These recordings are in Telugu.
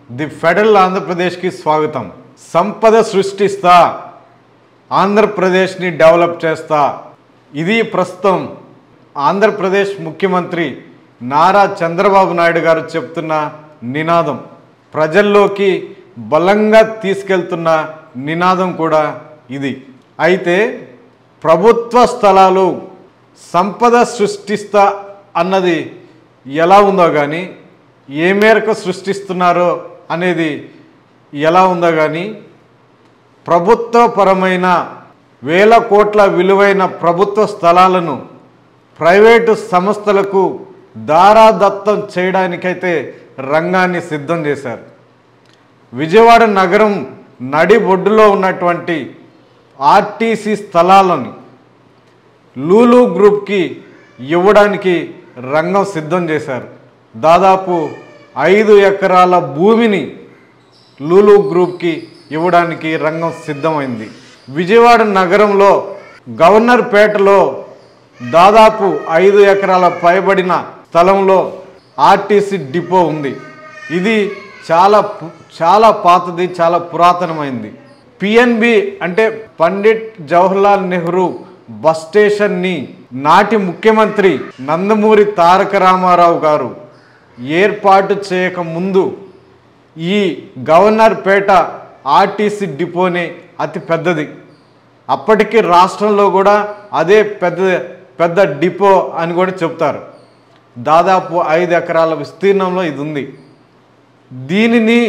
ది ఫెడరల్ ఆంధ్రప్రదేశ్కి స్వాగతం. సంపద సృష్టిస్తా, ఆంధ్రప్రదేశ్ని డెవలప్ చేస్తా, ఇది ప్రస్తుతం ఆంధ్రప్రదేశ్ ముఖ్యమంత్రి నారా చంద్రబాబు నాయుడు గారు చెప్తున్న నినాదం. ప్రజల్లోకి బలంగా తీసుకెళ్తున్న నినాదం కూడా ఇది. అయితే ప్రభుత్వ స్థలాలు సంపద సృష్టిస్తా అన్నది ఎలా ఉందో కానీ, ఏ మేరకు సృష్టిస్తున్నారో అనేది ఎలా ఉందో కానీ, ప్రభుత్వపరమైన వేల కోట్ల విలువైన ప్రభుత్వ స్థలాలను ప్రైవేటు సంస్థలకు దారాదత్తం చేయడానికైతే రంగాన్ని సిద్ధం చేశారు. విజయవాడ నగరం నడిబొడ్డులో ఉన్నటువంటి ఆర్టీసీ స్థలాలను లూలు గ్రూప్కి ఇవ్వడానికి రంగం సిద్ధం చేశారు. దాదాపు 5 ఎకరాల భూమిని లూలు గ్రూప్కి ఇవ్వడానికి రంగం సిద్ధమైంది. విజయవాడ నగరంలో గవర్నర్పేటలో దాదాపు 5 ఎకరాల పైబడిన స్థలంలో ఆర్టీసీ డిపో ఉంది. ఇది చాలా పాతది, చాలా పురాతనమైంది. పిఎన్బి అంటే పండిట్ జవహర్లాల్ నెహ్రూ బస్ స్టేషన్ని నాటి ముఖ్యమంత్రి నందమూరి తారక రామారావు గారు ఏర్పాటు చేయక ముందు ఈ గవర్నర్పేట ఆర్టీసీ డిపోనే అతి పెద్దది. అప్పటికి రాష్ట్రంలో కూడా అదే పెద్ద డిపో అని కూడా చెప్తారు. దాదాపు 5 ఎకరాల విస్తీర్ణంలో ఇది ఉంది. దీనిని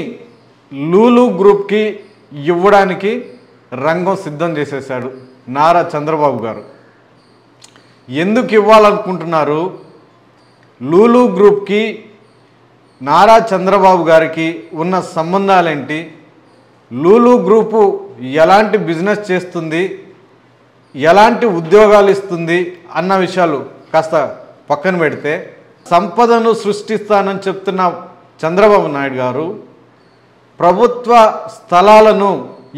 లూలు గ్రూప్కి ఇవ్వడానికి రంగం సిద్ధం చేసేసాడు నారా చంద్రబాబు గారు. ఎందుకు ఇవ్వాలనుకుంటున్నారు? లూలు గ్రూప్కి నారా చంద్రబాబు గారికి ఉన్న సంబంధాలేంటి, లూలు గ్రూపు ఎలాంటి బిజినెస్ చేస్తుంది, ఎలాంటి ఉద్యోగాలు ఇస్తుంది అన్న విషయాలు కాస్త పక్కన పెడితే, సంపదను సృష్టిస్తానని చెప్తున్న చంద్రబాబు నాయుడు గారు ప్రభుత్వ స్థలాలను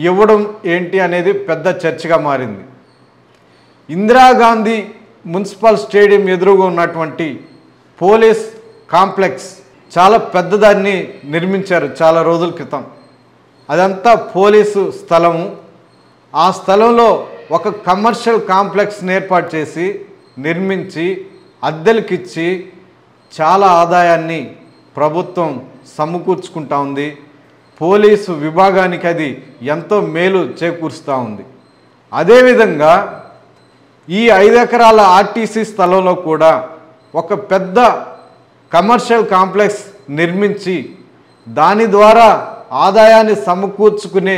ఇవ్వడం ఏంటి అనేది పెద్ద చర్చగా మారింది. ఇందిరాగాంధీ మున్సిపల్ స్టేడియం ఎదురుగా ఉన్నటువంటి పోలీస్ కాంప్లెక్స్ చాలా పెద్దదాన్ని నిర్మించారు చాలా రోజుల క్రితం. అదంతా పోలీసు స్థలము. ఆ స్థలంలో ఒక కమర్షియల్ కాంప్లెక్స్ని ఏర్పాటు చేసి నిర్మించి అద్దెలకిచ్చి చాలా ఆదాయాన్ని ప్రభుత్వం సమకూర్చుకుంటా ఉంది. పోలీసు విభాగానికి అది ఎంతో మేలు చేకూరుస్తూ ఉంది. అదేవిధంగా ఈ 5 ఎకరాల ఆర్టీసీ స్థలంలో కూడా ఒక పెద్ద కమర్షియల్ కాంప్లెక్స్ నిర్మించి దాని ద్వారా ఆదాయాన్ని సమకూర్చుకునే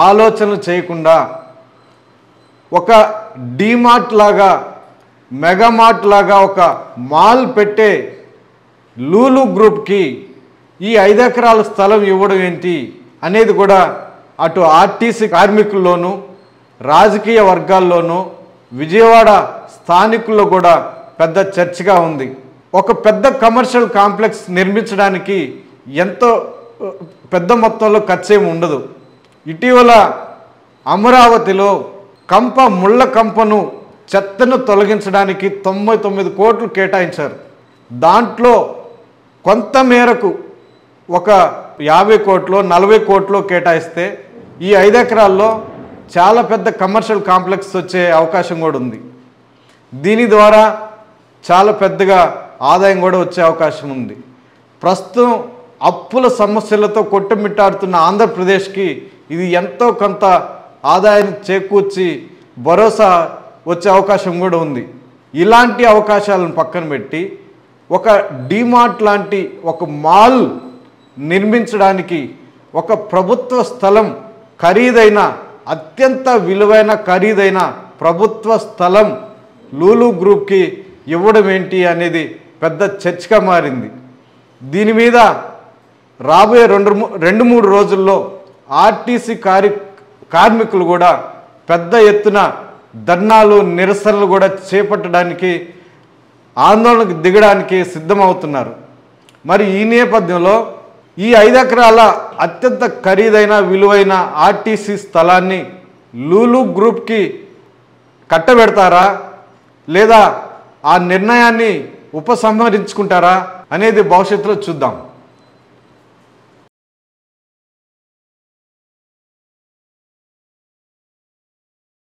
ఆలోచనలు చేయకుండా ఒక డీమార్ట్ లాగా, మెగామార్ట్ లాగా ఒక మాల్ పెట్టే లూలు గ్రూప్కి ఈ 5 ఎకరాల స్థలం ఇవ్వడం ఏంటి అనేది కూడా అటు ఆర్టీసీ కార్మికుల్లోనూ, రాజకీయ వర్గాల్లోనూ, విజయవాడ స్థానికుల్లో కూడా పెద్ద చర్చగా ఉంది. ఒక పెద్ద కమర్షియల్ కాంప్లెక్స్ నిర్మించడానికి ఎంతో పెద్ద మొత్తంలో ఖర్చేమి ఉండదు. ఇటీవల అమరావతిలో ముళ్ళ కంపను చెత్తను తొలగించడానికి 99 కోట్లు కేటాయించారు. దాంట్లో కొంత మేరకు ఒక 50 కోట్లు 40 కోట్లు కేటాయిస్తే ఈ 5 ఎకరాల్లో చాలా పెద్ద కమర్షియల్ కాంప్లెక్స్ వచ్చే అవకాశం కూడా ఉంది. దీని ద్వారా చాలా పెద్దగా ఆదాయం కూడా వచ్చే అవకాశం ఉంది. ప్రస్తుతం అప్పుల సమస్యలతో కొట్టుమిట్టాడుతున్న ఆంధ్రప్రదేశ్కి ఇది ఎంతో కొంత ఆదాయాన్ని చేకూర్చి భరోసా వచ్చే అవకాశం కూడా ఉంది. ఇలాంటి అవకాశాలను పక్కన పెట్టి ఒక డీమార్ట్ లాంటి ఒక మాల్ నిర్మించడానికి ఒక ప్రభుత్వ స్థలం ఖరీదైన, అత్యంత విలువైన ఖరీదైన ప్రభుత్వ స్థలం లూలు గ్రూప్కి ఇవ్వడం ఏంటి అనేది పెద్ద చర్చగా మారింది. దీని మీద రాబోయే 2-3 రోజుల్లో ఆర్టీసీ కార్మికులు కూడా పెద్ద ఎత్తున ధర్నాలు, నిరసనలు కూడా చేపట్టడానికి, ఆందోళనకు దిగడానికి సిద్ధమవుతున్నారు. మరి ఈ నేపథ్యంలో ఈ 5 ఎకరాల అత్యంత ఖరీదైన విలువైన ఆర్టీసీ స్థలాన్ని లూలు గ్రూప్కి కట్టబెడతారా, లేదా ఆ నిర్ణయాన్ని ఉపసంహరించుకుంటారా అనేది భవిష్యత్తులో చూద్దాం.